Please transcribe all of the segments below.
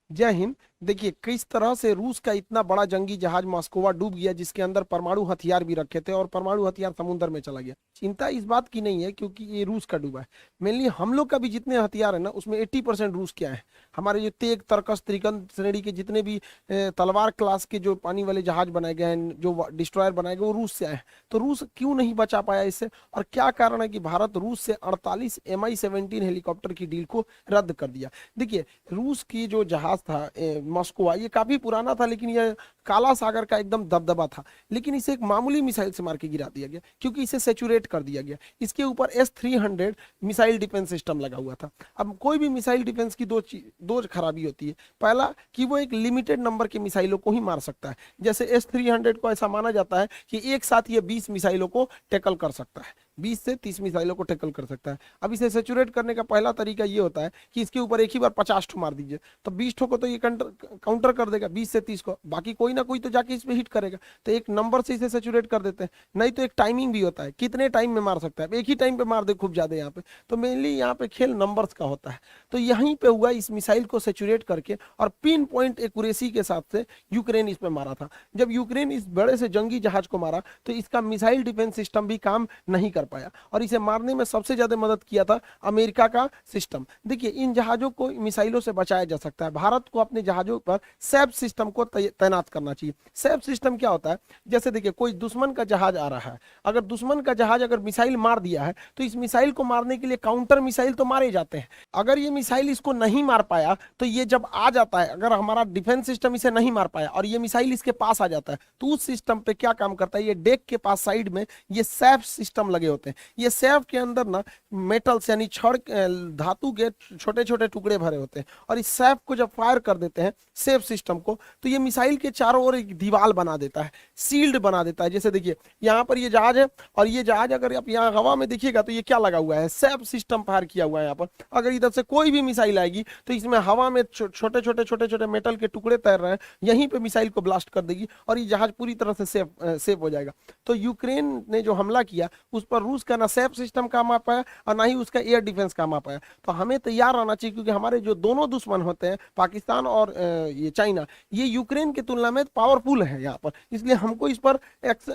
जय हिंद। देखिए किस तरह से रूस का इतना बड़ा जंगी जहाज मॉस्कोवा डूब गया, जिसके अंदर परमाणु हथियार भी रखे थे और परमाणु हथियार समुद्र में चला गया। चिंता इस बात की नहीं है क्योंकि ये रूस का डूबा है। मेनली हम लोग का भी जितने हथियार है ना, उसमें 80% रूस क्या है। हमारे जो तेग तरकस त्रिकन श्रेणी के जितने भी तलवार क्लास के जो पानी वाले जहाज बनाए गए हैं, जो डिस्ट्रॉयर बनाए गए, वो रूस से आए हैं। तो रूस क्यों नहीं बचा पाया इससे, और क्या कारण है कि भारत रूस से 48 MI-17 हेलीकॉप्टर की डील को रद्द कर दिया। देखिए रूस की जो जहाज था मॉस्कोवा, ये काफी पुराना था, लेकिन ये काला सागर का एकदम दबदबा था। लेकिन इसे एक मामूली मिसाइल से मार के गिरा दिया गया क्योंकि इसे सेचुरेट कर दिया गया। इसके ऊपर S-300 मिसाइल डिफेंस सिस्टम लगा हुआ था। अब कोई भी मिसाइल डिफेंस की दो खराबी होती है। पहला कि वो एक लिमिटेड नंबर के मिसाइलों को ही मार सकता है। जैसे S-300 को ऐसा माना जाता है कि एक साथ ये 20 मिसाइलों को टैकल कर सकता है, 20 से 30 मिसाइलों को टैकल कर सकता है। अब इसे सेचुरेट करने का पहला तरीका ये होता है कि इसके ऊपर एक ही बार 50 ठो मार दीजिए, तो 20 ठो को तो ये काउंटर कर देगा, 20 से 30 को, बाकी कोई ना कोई तो जाके इस पे हिट करेगा। तो एक नंबर से इसे सेचुरेट कर देते हैं। नहीं तो एक टाइमिंग भी होता है, कितने टाइम में मार सकता है, एक ही टाइम पे मार दे खूब ज्यादा यहाँ पे। तो मेनली यहाँ पे खेल नंबर्स का होता है। तो यहीं पे हुआ, इस मिसाइल को सेचुरेट करके और पिन पॉइंट एक्यूरेसी के साथ से यूक्रेन इस पे मारा था। जब यूक्रेन इस बड़े से जंगी जहाज को मारा तो इसका मिसाइल डिफेंस सिस्टम भी काम नहीं कर पाया, और इसे मारने में सबसे ज्यादा मदद किया था अमेरिका का सिस्टम। देखिए इन जहाजों को मिसाइलों से बचाया जा सकता है। भारत को अपने जहाजों पर सैप सिस्टम को तैनात करना चाहिए। सैप सिस्टम क्या होता है, जैसे देखिए कोई दुश्मन का जहाज आ रहा है, अगर दुश्मन का जहाज अगर मिसाइल मार दिया है तो इस मिसाइल को मारने के लिए काउंटर मिसाइल तो मारे जाते हैं। अगर ये मिसाइल इसको नहीं मार पाया तो ये जब आ जाता है, अगर हमारा डिफेंस सिस्टम इसे नहीं मार पाया और ये मिसाइल इसके पास आ जाता है, तो उस सिस्टम पे क्या काम करता है, ये डेक के पास साइड में ये सैप सिस्टम लगे होते हैं। ये सैप के अंदर ना मेटल्स यानी छड़ धातु के छोटे छोटे टुकड़े भरे होते हैं, और इस सैप को जब फायर कर देते हैं सेफ सिस्टम को, तो ये मिसाइल के चारों ओर एक दीवार बना देता है, सील्ड बना देता है। जैसे देखिए यहाँ पर ये जहाज है, और ये जहाज अगर आप यहाँ हवा में देखिएगा तो ये क्या लगा हुआ है, सैप सिस्टम फायर किया हुआ है यहाँ पर। अगर इधर से कोई भी मिसाइल आएगी तो इसमें हवा में छोटे छोटे मेटल के टुकड़े तैर रहे हैं, यहीं पे मिसाइल को ब्लास्ट कर देगी और ये जहाज पूरी तरह से सेफ हो जाएगा। तो यूक्रेन ने जो हमला किया उस पर रूस का ना सैप सिस्टम काम आ पाया और ना ही उसका एयर डिफेंस काम आ पाया। तो हमें तैयार रहना चाहिए, क्योंकि हमारे जो दोनों दुश्मन होते हैं पाकिस्तान और ये चाइना, ये यूक्रेन की तुलना में पावरफुल है यहाँ पर। इसलिए हमको इस पर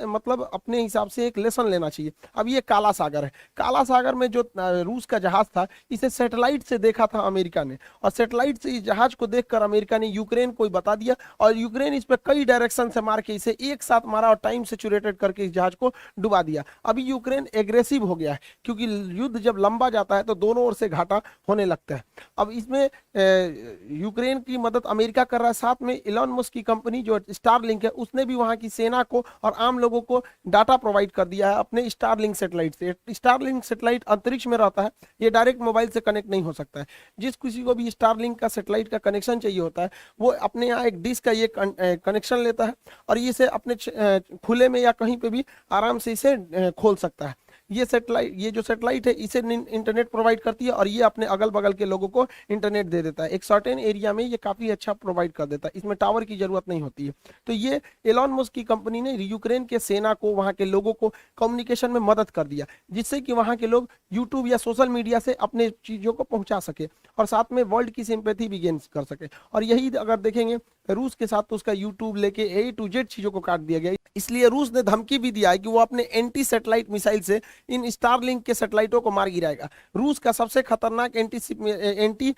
मतलब अपने हिसाब से एक लेसन लेना चाहिए। अब ये काला सागर है, काला सागर में जो रूस का जहाज था, इसे सैटेलाइट से देखा था अमेरिका ने, और सैटेलाइट से इस जहाज को देखकर अमेरिका ने यूक्रेन को बता दिया, और यूक्रेन इस पर कई डायरेक्शन से मार के इसे एक साथ मारा और टाइम सेचुरेटेड करके इस जहाज को डुबा दिया। अभी यूक्रेन एग्रेसिव हो गया है, क्योंकि युद्ध जब लंबा जाता है तो दोनों ओर से घाटा होने लगता है। अब इसमें यूक्रेन की मदद अमेरिका कर रहा है, साथ में इलॉन मस्क की कंपनी जो स्टारलिंक है, उसने भी वहां की सेना को और आम लोगों को डाटा प्रोवाइड कर दिया है अपने स्टारलिंक सेटेलाइट से। स्टारलिंक सेटेलाइट अंतरिक्ष में रहता है, ये डायरेक्ट मोबाइल से कनेक्ट नहीं हो सकता है। जिस किसी को भी स्टारलिंक का सेटेलाइट का कनेक्शन चाहिए होता है, वो अपने यहाँ एक डिश का ये कनेक्शन लेता है, और इसे अपने खुले में या कहीं पे भी आराम से इसे खोल सकता है। ये सेटेलाइट, ये जो सेटेलाइट है, इसे इंटरनेट प्रोवाइड करती है, और ये अपने अगल बगल के लोगों को इंटरनेट दे देता है। एक सर्टेन एरिया में ये काफी अच्छा प्रोवाइड कर देता है, इसमें टावर की जरूरत नहीं होती है। तो ये एलॉन मस्क की कंपनी ने यूक्रेन के सेना को, वहां के लोगों को कम्युनिकेशन में मदद कर दिया, जिससे कि वहां के लोग यूट्यूब या सोशल मीडिया से अपने चीजों को पहुंचा सके, और साथ में वर्ल्ड की सिंपैथी भी गेन कर सके। और यही अगर देखेंगे रूस के साथ, तो उसका यूट्यूब लेके A to Z चीजों को काट दिया गया। इसलिए रूस ने धमकी भी दिया है कि वो अपने एंटी सैटेलाइट मिसाइल से इन स्टारलिंक के सैटेलाइटों को मार गिराएगा। रूस का सबसे खतरनाक एंटी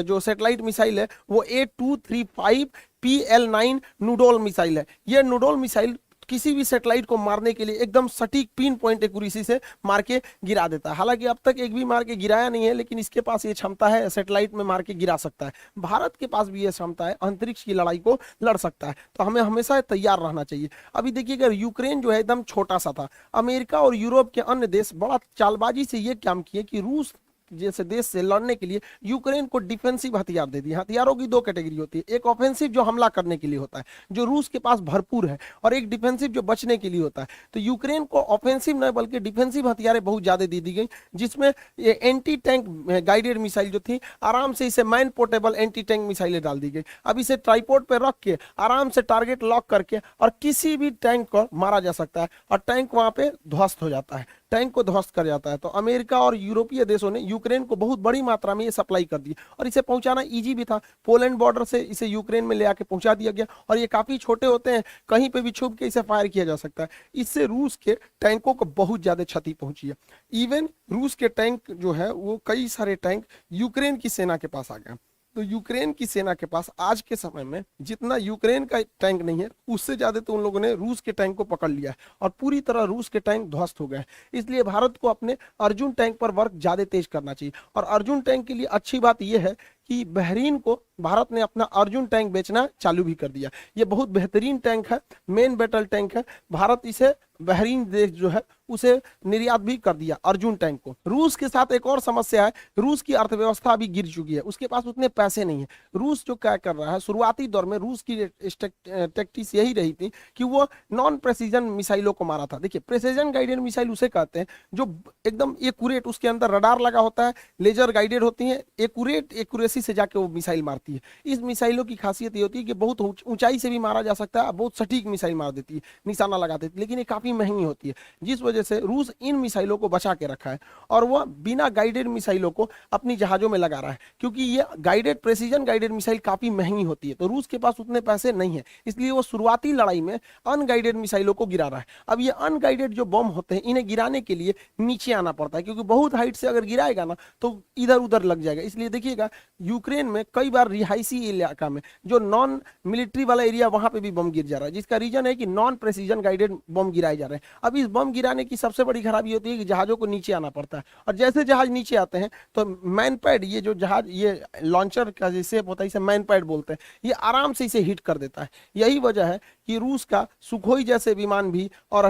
जो सैटेलाइट मिसाइल है वो A235 PL9 नूडोल मिसाइल है। यह नूडोल मिसाइल किसी भी सैटेलाइट को मारने के लिए एकदम सटीक पिन पॉइंट एक्यूरेसी से मार के गिरा देता है। हालांकि अब तक एक भी मार के गिराया नहीं है, लेकिन इसके पास ये क्षमता है, सैटेलाइट में मार के गिरा सकता है। भारत के पास भी ये क्षमता है, अंतरिक्ष की लड़ाई को लड़ सकता है। तो हमें हमेशा तैयार रहना चाहिए। अभी देखिएगा यूक्रेन जो है एकदम छोटा सा था, अमेरिका और यूरोप के अन्य देश बड़ा चालबाजी से ये काम किए कि रूस जैसे देश से लड़ने के लिए यूक्रेन को डिफेंसिव हथियार दे दिए। हथियारों की दो कैटेगरी होती है, एक ऑफेंसिव जो हमला करने के लिए होता है, जो रूस के पास भरपूर है, और एक डिफेंसिव जो बचने के लिए होता है। तो यूक्रेन को ऑफेंसिव न बल्कि डिफेंसिव हथियारें बहुत ज्यादा दे दी गई, जिसमें ये एंटी टैंक गाइडेड मिसाइल जो थी, आराम से इसे मैन पोर्टेबल एंटी टैंक मिसाइलें डाल दी गई। अब इसे ट्राइपॉड पे रख के आराम से टारगेट लॉक करके और किसी भी टैंक को मारा जा सकता है, और टैंक वहां पे ध्वस्त हो जाता है। टैंक को ध्वस्त कर जाता है। तो अमेरिका और यूरोपीय देशों ने यूक्रेन को बहुत बड़ी मात्रा में ये सप्लाई कर दी और इसे पहुंचाना इजी भी था। पोलैंड बॉर्डर से इसे यूक्रेन में ले आके पहुंचा दिया गया और ये काफी छोटे होते हैं, कहीं पे भी छुप के इसे फायर किया जा सकता है। इससे रूस के टैंकों को बहुत ज्यादा क्षति पहुंची है। इवन रूस के टैंक जो है वो कई सारे टैंक यूक्रेन की सेना के पास आ गए। तो यूक्रेन की सेना के पास आज के समय में जितना यूक्रेन का टैंक नहीं है, उससे ज्यादा तो उन लोगों ने रूस के टैंक को पकड़ लिया है और पूरी तरह रूस के टैंक ध्वस्त हो गए हैं। इसलिए भारत को अपने अर्जुन टैंक पर वर्क ज्यादा तेज करना चाहिए। और अर्जुन टैंक के लिए अच्छी बात यह है कि बहरीन को भारत ने अपना अर्जुन टैंक बेचना चालू भी कर दिया। ये बहुत बेहतरीन टैंक है, मेन बैटल टैंक है। भारत इसे बहरीन देश जो है उसे निर्यात भी कर दिया अर्जुन टैंक को। रूस के साथ एक और समस्या है, रूस की अर्थव्यवस्था अभी गिर चुकी है, उसके पास उतने पैसे नहीं है। रूस जो क्या कर रहा है, शुरुआती दौर में रूस की टैक्टिक्स यही रही थी कि वो नॉन प्रेसिजन मिसाइलों को मारा था। देखिए, प्रेसिजन गाइडेड मिसाइल उसे कहते हैं जो एकदम एक्यूरेट, उसके अंदर रडार लगा होता है, लेजर गाइडेड होती है, एक्यूरेसी से जाके वो मिसाइल मारती है। इस मिसाइलों की खासियत ये होती है कि बहुत ऊंचाई से भी मारा जा सकता है, बहुत सटीक मिसाइल मार देती है, निशाना लगा देती है, लेकिन ये काफी महंगी होती है, जिस वजह से रूस इन मिसाइलों को बचा के रखा है और वह बिना गाइडेड मिसाइलों को अपनी जहाजों में लगा रहा है, क्योंकि ये गाइडेड, प्रेसिजन गाइडेड मिसाइल काफी महंगी होती है। तो रूस के पास उतने पैसे नहीं है, इसलिए वो शुरुआती लड़ाई में अनगाइडेड मिसाइलों को गिरा रहा है। अब ये अनगाइडेड जो बम होते हैं, इन्हें गिराने के लिए नीचे आना पड़ता है, क्योंकि बहुत हाइट से अगर गिराएगा ना तो इधर उधर लग जाएगा। इसलिए देखिएगा यूक्रेन में कई बार रिहायशी इलाका में जो नॉन मिलिट्री वाला एरिया, वहां पे भी बम गिर जा रहा है, जिसका रीजन है कि नॉन प्रेसिजन गाइडेड बम गिराए जा रहे हैं। अब इस बम गिराने की सबसे बड़ी खराबी होती है कि जहाजों को नीचे आना पड़ता है, और जैसे जहाज नीचे आते हैं तो मैन पैड, ये जो जहाज, ये लॉन्चर का जैसे होता है, इसे मैन पैड बोलते हैं, ये आराम से इसे हिट कर देता है। यही वजह है कि रूस का सुखोई जैसे विमान भी और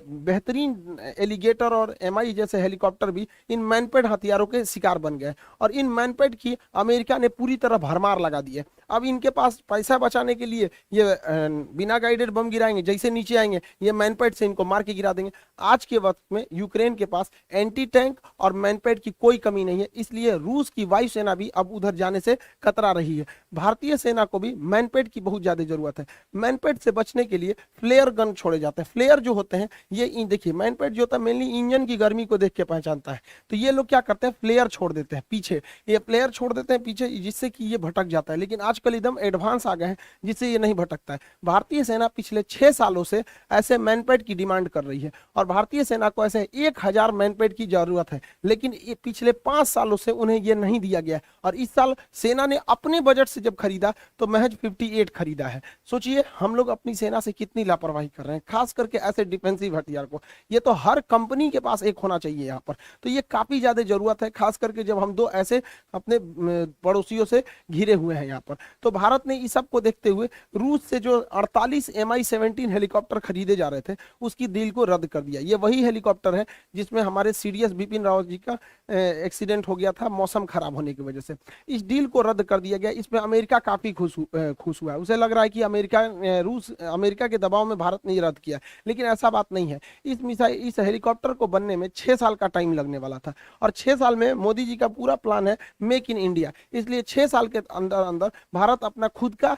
बेहतरीन एलिगेटर और एमआई जैसे हेलीकॉप्टर भी इन मैनपेड हथियारों के शिकार बन गए और इन मैनपेड की अमेरिका ने पूरी तरह भरमार लगा दी है। अब इनके पास पैसा बचाने के लिए ये बिना गाइडेड बम गिराएंगे, जैसे नीचे आएंगे ये मैनपेड से इनको मार के गिरा देंगे। आज के वक्त में यूक्रेन के पास एंटी टैंक और मैनपेड की कोई कमी नहीं है, इसलिए रूस की वायुसेना भी अब उधर जाने से कतरा रही है। भारतीय सेना को भी मैनपेड की बहुत ज्यादा जरूरत है। मैनपेड से बचने के लिए फ्लेयर गन छोड़े जाते हैं। फ्लेयर जो होते हैं ये देखिए, मैनपेड जो होता है मेनली इंजन की गर्मी को देख के पहचानता है, तो ये लोग क्या करते हैं, फ्लेयर छोड़ देते हैं पीछे, ये फ्लेयर छोड़ देते हैं पीछे, जिससे कि ये भटक जाता है। लेकिन आजकल एकदम एडवांस आ गए हैं जिससे ये नहीं भटकता है। भारतीय सेना पिछले 6 सालों से ऐसे मैनपेड की डिमांड कर रही है और भारतीय सेना को ऐसे 1000 मैनपेड की जरूरत है, लेकिन ये पिछले 5 सालों से उन्हें ये नहीं दिया गया और इस साल सेना ने अपने बजट से जब खरीदा तो महज 58 खरीदा है। सोचिए हम लोग अपनी सेना से कितनी लापरवाही कर रहे हैं, खास करके ऐसे डिफेंसिव हथियार को। ये तो हर कंपनी के पास एक होना चाहिए यहाँ पर, तो ये काफी ज्यादा जरूरत है, खास करके जब हम दो ऐसे अपने पड़ोसियों से घिरे हुए हैं यहाँ पर। तो भारत ने इस सब को देखते हुए रूस से जो 48 Mi-17 हेलीकॉप्टर खरीदे जा रहे थे उसकी डील को रद्द कर दिया। ये वही हेलीकॉप्टर है जिसमें हमारे सीडीएस बिपिन रावत जी का एक्सीडेंट हो गया था मौसम खराब होने की वजह से। इस डील को रद्द कर दिया गया। इसमें अमेरिका काफी खुश हुआ है, उसे लग रहा है कि अमेरिका के दबाव में भारत ने रद्द किया, लेकिन ऐसा बात नहीं है। इस हेलीकॉप्टर को बनने में 6 साल का टाइम लगने वाला था और 6 साल में मोदी जी का पूरा प्लान है मेक इन इंडिया, इसलिए 6 साल के अंदर अंदर भारत अपना खुद का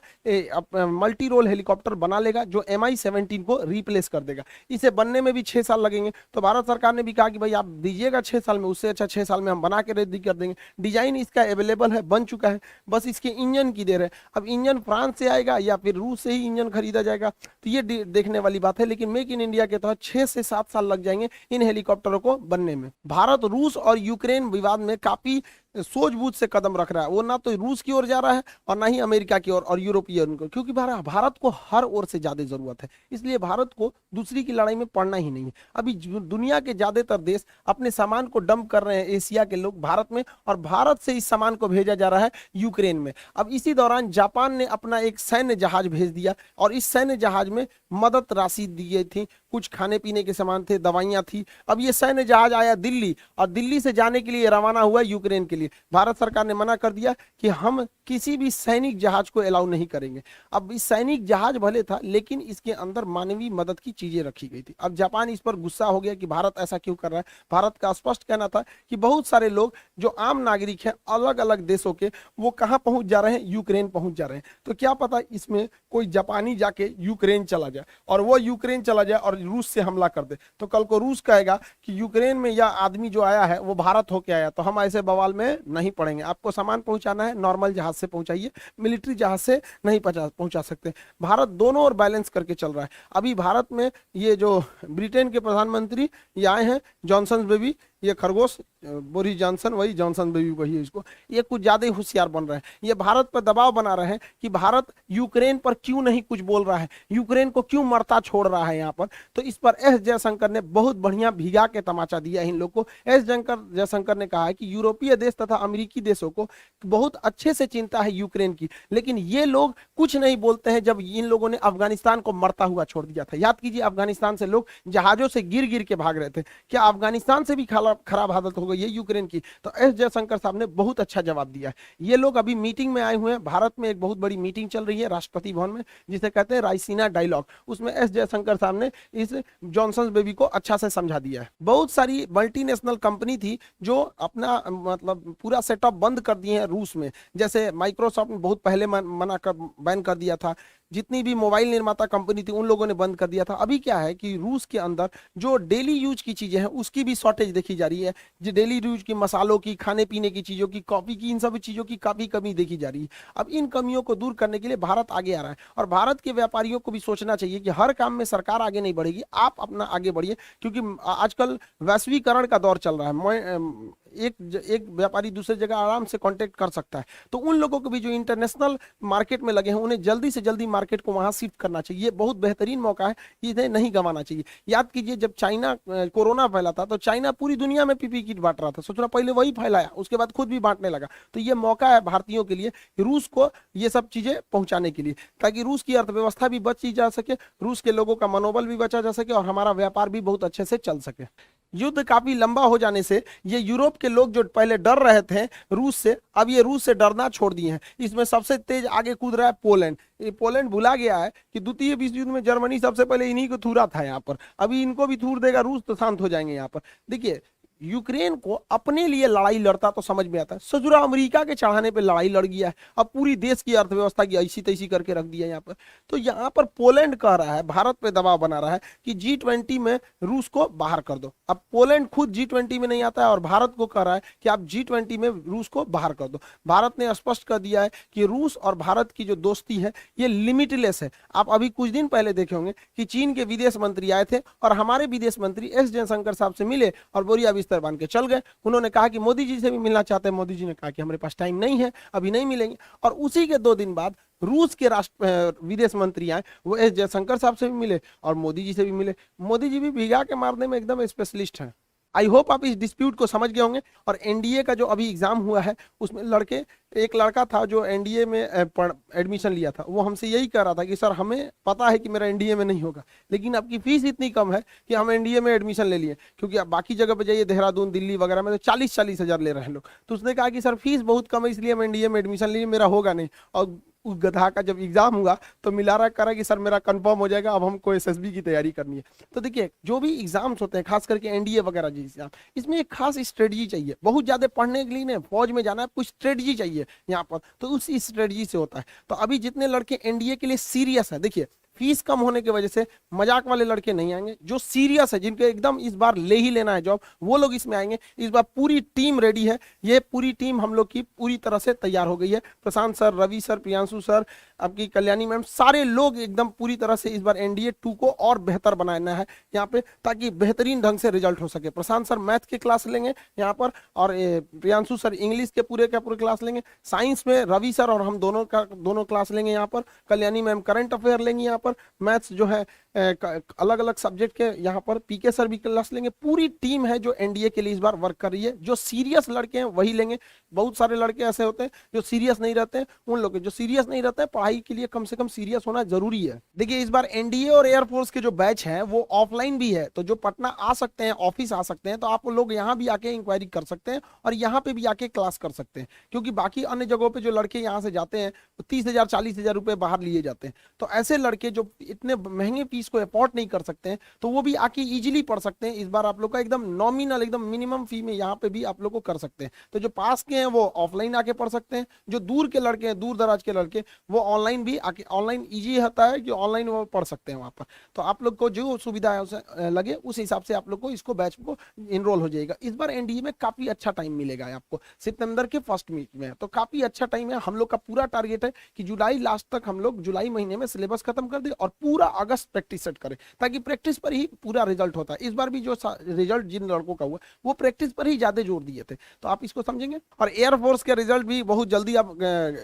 मल्टी रोल हेलीकॉप्टर बना लेगा जो Mi-17 को रिप्लेस कर देगा। इसे बनने में भी 6 साल लगेंगे, तो भारत सरकार ने भी कहा कि भाई आप दीजिएगा 6 साल में, उससे अच्छा 6 साल में हम बना के रेडी कर देंगे। डिजाइन इसका अवेलेबल है, बन चुका है, बस इसके इंजन की देर है। अब इंजन फ्रांस से आएगा या फिर रूस से ही इंजन खरीदा जाएगा तो ये देखने वाली बात है, लेकिन मेक इन इंडिया के तहत 6 से 7 साल लग जाएंगे इन हेलीकॉप्टरों को बनने में। भारत रूस और यूक्रेन विवाद में काफी सूझबूझ से कदम रख रहा है, वो ना तो रूस की ओर जा रहा है और ना ही अमेरिका की ओर और यूरोपीय को, क्योंकि भारत को हर ओर से ज्यादा जरूरत है, इसलिए भारत को दूसरी की लड़ाई में पड़ना ही नहीं है। अभी दुनिया के ज्यादातर देश अपने सामान को डंप कर रहे हैं, एशिया के लोग भारत में, और भारत से इस सामान को भेजा जा रहा है यूक्रेन में। अब इसी दौरान जापान ने अपना एक सैन्य जहाज भेज दिया और इस सैन्य जहाज में मदद राशि दी गई थी, कुछ खाने पीने के सामान थे, दवाइयां थी। अब ये सैन्य जहाज आया दिल्ली और दिल्ली से जाने के लिए रवाना हुआ यूक्रेन के लिए। भारत सरकार ने मना कर दिया कि हम किसी भी सैनिक जहाज को अलाउ नहीं करेंगे। अब इस सैनिक जहाज भले था लेकिन इसके अंदर मानवीय मदद की चीजें रखी गई थी। अब जापान इस पर गुस्सा हो गया कि भारत ऐसा क्यों कर रहा है। भारत का स्पष्ट कहना था कि बहुत सारे लोग जो आम नागरिक हैं अलग अलग देशों के, वो कहां पहुंच जा रहे हैं, यूक्रेन पहुंच जा रहे हैं। तो क्या पता इसमें कोई जापानी जाके यूक्रेन चला जाए और वो यूक्रेन चला जाए और रूस से हमला कर दे, तो कल को रूस कहेगा कि यूक्रेन में यह आदमी जो आया है वो भारत होके आया, तो हम ऐसे बवाल में नहीं पड़ेंगे। आपको सामान पहुंचाना है नॉर्मल जहाज से पहुंचाइए, मिलिट्री जहाज से नहीं पहुंचा सकते। भारत दोनों ओर बैलेंस करके चल रहा है। अभी भारत में ये जो ब्रिटेन के प्रधानमंत्री ये आए हैं, जॉनसन बेबी, ये खरगोश बोरिस जॉनसन, वही जॉनसन बेबी वही है इसको, ये कुछ ज्यादा ही होशियार बन रहे हैं। ये भारत पर दबाव बना रहे हैं कि भारत यूक्रेन पर क्यों नहीं कुछ बोल रहा है, यूक्रेन को क्यों मरता छोड़ रहा है यहाँ पर। तो इस पर एस जयशंकर ने बहुत बढ़िया भिगा के तमाचा दिया है इन लोग को। एस जयशंकर ने कहा है कि यूरोपीय देश तथा अमेरिकी देशों को बहुत अच्छे से चिंता है यूक्रेन की, लेकिन ये लोग कुछ नहीं बोलते हैं जब इन लोगों ने अफगानिस्तान को मरता हुआ छोड़ दिया था। याद कीजिए, अफगानिस्तान से लोग जहाजों से गिर गिर के भाग रहे थे। क्या अफगानिस्तान से भी खराब हालत हो गई है यूक्रेन की? तो एस जयशंकर साहब ने बहुत अच्छा जवाब दिया है। ये लोग अभी मीटिंग में आए हुए हैं, भारत में एक बहुत बड़ी मीटिंग चल रही है राष्ट्रपति भवन में, जिसे कहते हैं रायसीना डायलॉग। उसमें एस जयशंकर साहब ने इस जॉनसन बेबी को अच्छा से समझा दिया है। बहुत सारी मल्टीनेशनल कंपनी थी जो अपना मतलब पूरा सेटअप बंद कर दिए हैं रूस में, जैसे माइक्रोसॉफ्ट ने बहुत पहले मना कर बैन कर दिया था। जितनी भी मोबाइल निर्माता कंपनी थी उन लोगों ने बंद कर दिया था। अभी क्या है कि रूस के अंदर जो डेली यूज की चीजें हैं उसकी भी शॉर्टेज देखी जा रही है। जो डेली यूज की मसालों की, खाने पीने की चीजों की, कॉफी की, इन सब चीजों की काफी कमी देखी जा रही है। अब इन कमियों को दूर करने के लिए भारत आगे आ रहा है और भारत के व्यापारियों को भी सोचना चाहिए कि हर काम में सरकार आगे नहीं बढ़ेगी, आप अपना आगे बढ़िए, क्योंकि आजकल वैश्वीकरण का दौर चल रहा है। एक व्यापारी दूसरे जगह आराम से कांटेक्ट कर सकता है। तो उन लोगों को भी जो इंटरनेशनल मार्केट में लगे हैं उन्हें जल्दी से जल्दी मार्केट को वहां शिफ्ट करना चाहिए। ये बहुत बेहतरीन मौका है, इन्हें नहीं गंवाना चाहिए। याद कीजिए, जब चाइना कोरोना फैला था तो चाइना पूरी दुनिया में पीपी किट बांट रहा था, सोच रहा पहले वही फैलाया, उसके बाद खुद भी बांटने लगा। तो ये मौका है भारतीयों के लिए रूस को ये सब चीजें पहुंचाने के लिए, ताकि रूस की अर्थव्यवस्था भी बची जा सके, रूस के लोगों का मनोबल भी बचा जा सके और हमारा व्यापार भी बहुत अच्छे से चल सके। युद्ध काफी लंबा हो जाने से ये यूरोप के लोग जो पहले डर रहे थे रूस से, अब ये रूस से डरना छोड़ दिए हैं। इसमें सबसे तेज आगे कूद रहा है पोलैंड। ये पोलैंड भुला गया है कि द्वितीय विश्व युद्ध में जर्मनी सबसे पहले इन्हीं को थूरा था यहाँ पर, अभी इनको भी थूर देगा रूस तो शांत हो जाएंगे यहाँ पर। देखिए, यूक्रेन को अपने लिए लड़ाई लड़ता तो समझ में आता है, सजुरा अमेरिका के चढ़ाने पे लड़ाई लड़ गया है, अब पूरी देश की अर्थव्यवस्था की ऐसी तैसी करके रख दिया यहाँ पर। तो यहाँ पर पोलैंड कह रहा है, भारत पे दबाव बना रहा है कि G20 में रूस को बाहर कर दो। अब पोलैंड खुद G20 में नहीं आता है और भारत को कह रहा है कि आप G20 में रूस को बाहर कर दो। भारत ने स्पष्ट कर दिया है कि रूस और भारत की जो दोस्ती है ये लिमिटलेस है। आप अभी कुछ दिन पहले देखे होंगे कि चीन के विदेश मंत्री आए थे और हमारे विदेश मंत्री एस जयशंकर साहब से मिले और बोरिया बिस्तर बांध के चल गए। उन्होंने कहा कि मोदी जी से भी मिलना चाहते हैं, मोदी जी ने कहा कि हमारे पास टाइम नहीं है, अभी नहीं मिलेंगे। और उसी के 2 दिन बाद रूस के विदेश मंत्री आए, वो एस जयशंकर साहब से भी मिले और मोदी जी से भी मिले। मोदी जी भी भिगा के मारने में एकदम स्पेशलिस्ट हैं। आई होप आप इस डिस्प्यूट को समझ गए होंगे। और एनडीए का जो अभी एग्जाम हुआ है उसमें एक लड़का था जो एनडीए में एडमिशन लिया था, वो हमसे यही कह रहा था कि सर हमें पता है कि मेरा एनडीए में नहीं होगा, लेकिन आपकी फीस इतनी कम है कि हम एनडीए में एडमिशन ले लिए, क्योंकि आप बाकी जगह पे जाइए देहरादून, दिल्ली वगैरह में तो 40-40 हज़ार ले रहे हैं लोग। तो उसने कहा कि सर फीस बहुत कम है इसलिए हम एनडीए में एडमिशन लिए, मेरा होगा नहीं। और उस गधा का जब एग्जाम हुआ तो मिला रहा करा कि सर मेरा कंफर्म हो जाएगा, अब हमको एसएसबी की तैयारी करनी है। तो देखिए, जो भी एग्जाम्स होते हैं खास करके एनडीए वगैरह जी एग्जाम, इसमें एक खास स्ट्रेटजी चाहिए। बहुत ज्यादा पढ़ने के लिए नहीं, फौज में जाना है, कुछ स्ट्रेटजी चाहिए यहाँ पर, तो उस स्ट्रेटजी से होता है। तो अभी जितने लड़के एनडीए के लिए सीरियस है, देखिए फीस कम होने की वजह से मजाक वाले लड़के नहीं आएंगे, जो सीरियस है, जिनको एकदम इस बार ले ही लेना है जॉब, वो लोग इसमें आएंगे। इस बार पूरी टीम रेडी है, ये पूरी टीम हम लोग की पूरी तरह से तैयार हो गई है। Prashant sir, Ravi sir, Priyanshu sir, आपकी कल्याणी मैम, सारे लोग एकदम पूरी तरह से इस बार एनडीए 2 को और बेहतर बनाना है यहाँ पे, ताकि बेहतरीन ढंग से रिजल्ट हो सके। प्रशांत सर मैथ के क्लास लेंगे यहाँ पर और प्रियांशु सर इंग्लिश के पूरे क्लास लेंगे। साइंस में रवि सर और हम दोनों क्लास लेंगे यहाँ पर। कल्याणी मैम करंट अफेयर लेंगे यहाँ पर। मैथ्स जो है अलग अलग सब्जेक्ट के यहाँ पर पीके सर भी क्लास लेंगे। पूरी टीम है जो एनडीए के लिए इस बार वर्क कर रही है। जो सीरियस लड़के हैं वही लेंगे। बहुत सारे लड़के ऐसे होते हैं जो सीरियस नहीं रहते हैं, उन लोग जो सीरियस नहीं रहते हैं पढ़ाई के लिए कम से कम सीरियस होना जरूरी है। देखिए, इस बार एनडीए और एयरफोर्स के जो बैच हैं वो ऑफलाइन भी है, तो जो पटना आ सकते हैं, ऑफिस आ सकते हैं, तो आप लोग यहाँ भी आके इंक्वायरी कर सकते हैं और यहाँ पे भी आके क्लास कर सकते हैं। क्योंकि बाकी अन्य जगहों पे जो लड़के यहाँ से जाते हैं 30,000 40,000 रुपए बाहर लिए जाते हैं। तो ऐसे लड़के जो इतने महंगे फीस को अफोर्ड नहीं कर सकते हैं तो वो भी आके इजीली पढ़ सकते हैं। इस बार आप लोग का एकदम नॉमिनल, एकदम मिनिमम फी में यहाँ पे भी आप लोग को कर सकते हैं। तो जो पास के हैं वो ऑफलाइन आके पढ़ सकते हैं, जो दूर के लड़के हैं, दूर दराज के लड़के, वो ऑनलाइन भी आके, ऑनलाइन ईजी होता है कि ऑनलाइन वो पढ़ सकते हैं वहाँ पर। तो आप लोग को जो सुविधा है उसे लगे उस हिसाब से आप लोग को इसको बैच को इनरोल हो जाएगा। इस बार एनडीए में काफी अच्छा टाइम मिलेगा आपको, सितंबर के फर्स्ट वीक में, तो काफी अच्छा टाइम है। हम लोग का पूरा टारगेट है कि जुलाई लास्ट तक हम लोग जुलाई महीने में सिलेबस खत्म कर दे और पूरा अगस्त प्रैक्टिस सेट करें, ताकि प्रैक्टिस पर ही पूरा रिजल्ट होता है। इस बार भी जो रिजल्ट जिन लड़कों का हुआ वो प्रैक्टिस पर ही ज्यादा जोर दिए थे, तो आप इसको समझेंगे। और एयरफोर्स के रिजल्ट भी बहुत जल्दी अब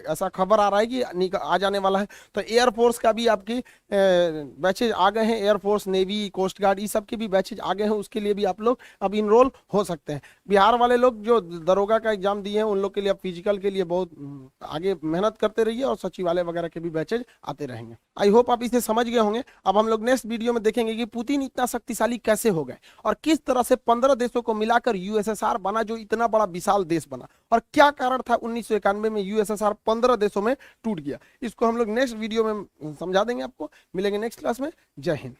ऐसा खबर आ रहा है कि आ जाने वाला है, तो एयरफोर्स का भी आपकी बैचेज आ गए हैं। एयरफोर्स, नेवी, कोस्ट गार्ड, इस सब के भी बैचेज आ गए हैं, उसके लिए भी आप लोग अब इनरोल हो सकते हैं। बिहार वाले लोग जो दरोगा का एग्जाम दिए हैं उन लोग के लिए अब फिजिकल के लिए बहुत आगे मेहनत करते रहिए, और सचिवालय वगैरह के भी बैचेज आते रहेंगे। आई होप आप इसे समझ गए होंगे। अब हम लोग नेक्स्ट वीडियो में देखेंगे कि पुतिन इतना शक्तिशाली कैसे हो गए और किस तरह से 15 देशों को मिलाकर यूएसएसआर बना, जो इतना बड़ा विशाल देश बना, और क्या कारण था 1991 में यूएसएसआर 15 देशों में टूट गया। इसको हम लोग नेक्स्ट वीडियो में समझा देंगे आपको। मिलेंगे नेक्स्ट क्लास में। जय हिंद।